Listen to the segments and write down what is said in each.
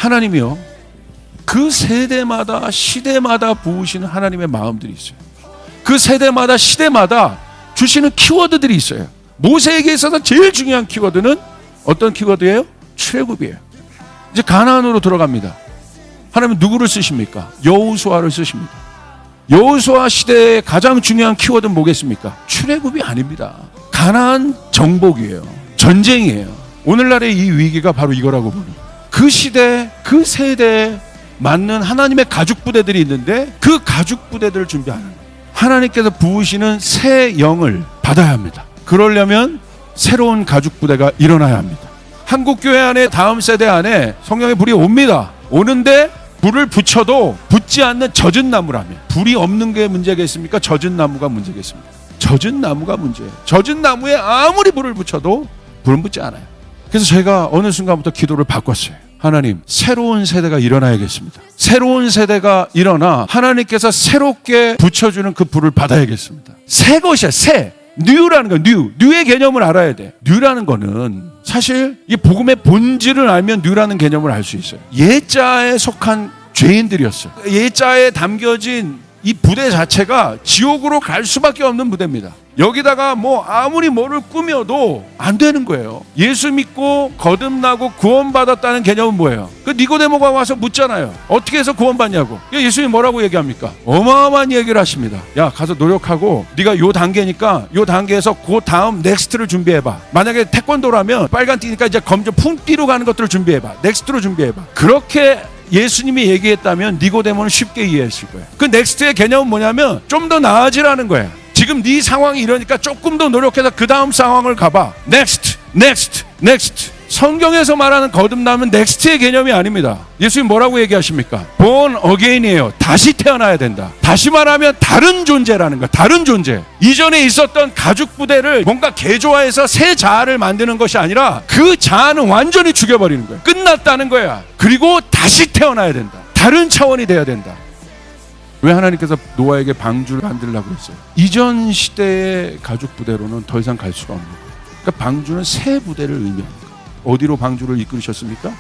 하나님이요, 그 세대마다 시대마다 부으시는 하나님의 마음들이 있어요. 그 세대마다 시대마다 주시는 키워드들이 있어요. 모세에게 있어서 제일 중요한 키워드는 어떤 키워드예요? 출애굽이에요. 이제 가나안으로 들어갑니다. 하나님은 누구를 쓰십니까? 여호수아를 쓰십니다. 여호수아 시대의 가장 중요한 키워드는 뭐겠습니까? 출애굽이 아닙니다. 가나안 정복이에요. 전쟁이에요. 오늘날의 이 위기가 바로 이거라고 봅니다. 그 시대, 그 세대에 맞는 하나님의 가죽 부대들이 있는데 그 가죽 부대들을 준비하는 거예요. 하나님께서 부으시는 새 영을 받아야 합니다. 그러려면 새로운 가죽 부대가 일어나야 합니다. 한국 교회 안에, 다음 세대 안에 성령의 불이 옵니다. 오는데 불을 붙여도 붙지 않는 젖은 나무라면, 불이 없는 게 문제겠습니까? 젖은 나무가 문제겠습니까? 젖은 나무가 문제예요. 젖은 나무에 아무리 불을 붙여도 불은 붙지 않아요. 그래서 제가 어느 순간부터 기도를 바꿨어요. 하나님, 새로운 세대가 일어나야겠습니다. 새로운 세대가 일어나 하나님께서 새롭게 붙여주는 그 불을 받아야겠습니다. 새 것이야, 새. 뉴라는 거, 뉴의 개념을 알아야 돼. 뉴라는 거는 사실 이 복음의 본질을 알면 뉴라는 개념을 알 수 있어요. 옛자에 속한 죄인들이었어요. 옛자에 담겨진 이 부대 자체가 지옥으로 갈 수밖에 없는 부대입니다. 여기다가 뭐 아무리 뭐를 꾸며도 안 되는 거예요. 예수 믿고 거듭나고 구원받았다는 개념은 뭐예요? 그 니고데모가 와서 묻잖아요. 어떻게 해서 구원받냐고. 예수님이 뭐라고 얘기합니까? 어마어마한 얘기를 하십니다. 야, 가서 노력하고 네가 요 단계니까 요 단계에서 그 다음 넥스트를 준비해봐. 만약에 태권도라면 빨간 띠니까 이제 검정 풍띠로 가는 것들을 준비해봐. 넥스트로 준비해봐. 그렇게 예수님이 얘기했다면 니고데모는 쉽게 이해했을 거예요. 그 넥스트의 개념은 뭐냐면 좀 더 나아지라는 거예요. 지금 네 상황이 이러니까 조금 더 노력해서 그 다음 상황을 가봐. 넥스트, 넥스트, 넥스트. 성경에서 말하는 거듭남은 넥스트의 개념이 아닙니다. 예수님 뭐라고 얘기하십니까? born again이에요. 다시 태어나야 된다. 다시 말하면 다른 존재라는 거야. 다른 존재. 이전에 있었던 가죽 부대를 뭔가 개조화해서 새 자아를 만드는 것이 아니라 그 자아는 완전히 죽여버리는 거야. 끝났다는 거야. 그리고 다시 태어나야 된다. 다른 차원이 돼야 된다. 왜 하나님께서 노아에게 방주를 만들려고 했어요? 이전 시대의 가죽 부대로는 더 이상 갈 수가 없는 거예요. 그러니까 방주는 새 부대를 의미합니다. 어디로 방주를 이끌으셨습니까?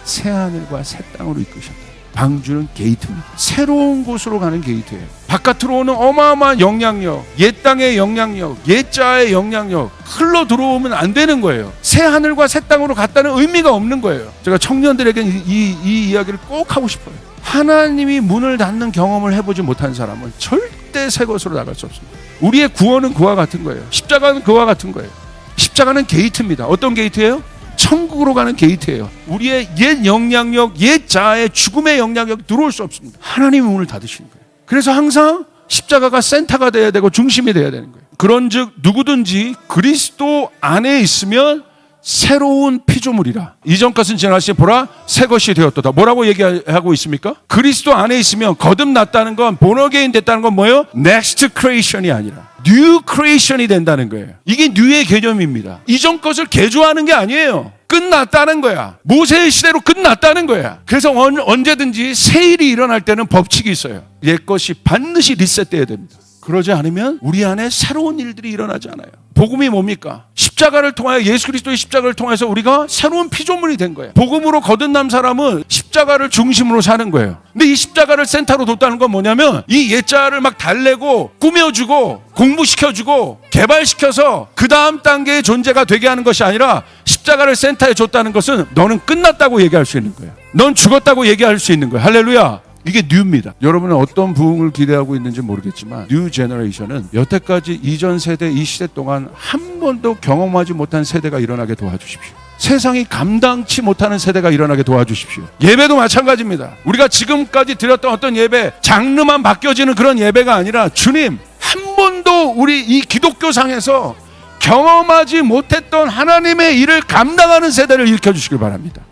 새 하늘과 새 땅으로 이끌으셨다. 방주는 게이트입니다. 새로운 곳으로 가는 게이트예요. 바깥으로 오는 어마어마한 영향력, 옛 땅의 영향력, 옛 자의 영향력 흘러 들어오면 안 되는 거예요. 새 하늘과 새 땅으로 갔다는 의미가 없는 거예요. 제가 청년들에게 이 이야기를 꼭 하고 싶어요. 하나님이 문을 닫는 경험을 해보지 못한 사람은 절대 새 것으로 나갈 수 없습니다. 우리의 구원은 그와 같은 거예요. 십자가는 그와 같은 거예요. 십자가는 게이트입니다. 어떤 게이트예요? 천국으로 가는 게이트예요. 우리의 옛 영향력, 옛 자아의 죽음의 영향력이 들어올 수 없습니다. 하나님이 문을 닫으시는 거예요. 그래서 항상 십자가가 센터가 돼야 되고 중심이 돼야 되는 거예요. 그런즉 누구든지 그리스도 안에 있으면 새로운 피조물이라. 이전 것은 지나갔으니 보라 새 것이 되었도다. 뭐라고 얘기하고 있습니까? 그리스도 안에 있으면 거듭났다는 건, 본어게인 됐다는 건 뭐예요? Next creation이 아니라 New creation이 된다는 거예요. 이게 New의 개념입니다. 이전 것을 개조하는 게 아니에요. 끝났다는 거야. 모세의 시대로 끝났다는 거야. 그래서 언제든지 새 일이 일어날 때는 법칙이 있어요. 옛 것이 반드시 리셋돼야 됩니다. 그러지 않으면 우리 안에 새로운 일들이 일어나지 않아요. 복음이 뭡니까? 십자가를 통하여, 예수 그리스도의 십자가를 통해서 우리가 새로운 피조물이 된 거예요. 복음으로 거듭난 사람은 십자가를 중심으로 사는 거예요. 근데 이 십자가를 센터로 뒀다는 건 뭐냐면 이 옛자를 막 달래고 꾸며주고 공부시켜주고 개발시켜서 그 다음 단계의 존재가 되게 하는 것이 아니라 십자가를 센터에 줬다는 것은 너는 끝났다고 얘기할 수 있는 거예요. 넌 죽었다고 얘기할 수 있는 거예요. 할렐루야. 이게 뉴입니다. 여러분은 어떤 부흥을 기대하고 있는지 모르겠지만 뉴 제너레이션은 여태까지 이전 세대, 이 시대 동안 한 번도 경험하지 못한 세대가 일어나게 도와주십시오. 세상이 감당치 못하는 세대가 일어나게 도와주십시오. 예배도 마찬가지입니다. 우리가 지금까지 드렸던 어떤 예배, 장르만 바뀌어지는 그런 예배가 아니라 주님, 한 번도 우리 이 기독교상에서 경험하지 못했던 하나님의 일을 감당하는 세대를 일으켜주시길 바랍니다.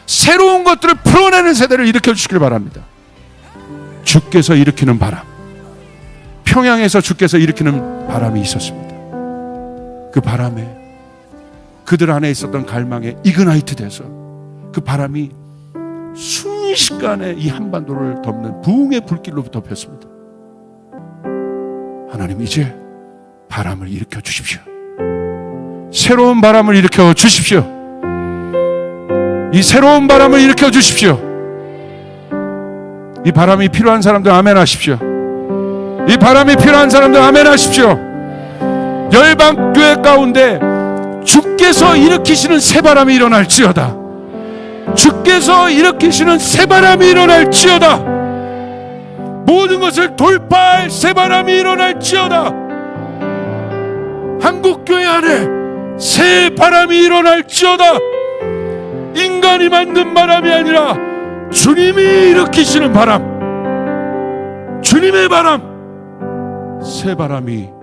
새로운 것들을 풀어내는 세대를 일으켜주시길 바랍니다. 주께서 일으키는 바람, 평양에서 주께서 일으키는 바람이 있었습니다. 그 바람에 그들 안에 있었던 갈망에 이그나이트 돼서 그 바람이 순식간에 이 한반도를 덮는 부흥의 불길로 덮였습니다. 하나님, 이제 바람을 일으켜 주십시오. 새로운 바람을 일으켜 주십시오. 이 새로운 바람을 일으켜 주십시오. 이 바람이 필요한 사람들 아멘 하십시오. 이 바람이 필요한 사람들 아멘 하십시오. 열방교회 가운데 주께서 일으키시는 새바람이 일어날지어다. 주께서 일으키시는 새바람이 일어날지어다. 모든 것을 돌파할 새바람이 일어날지어다. 한국교회 안에 새바람이 일어날지어다. 인간이 만든 바람이 아니라 주님이 일으키시는 바람, 주님의 바람, 새바람이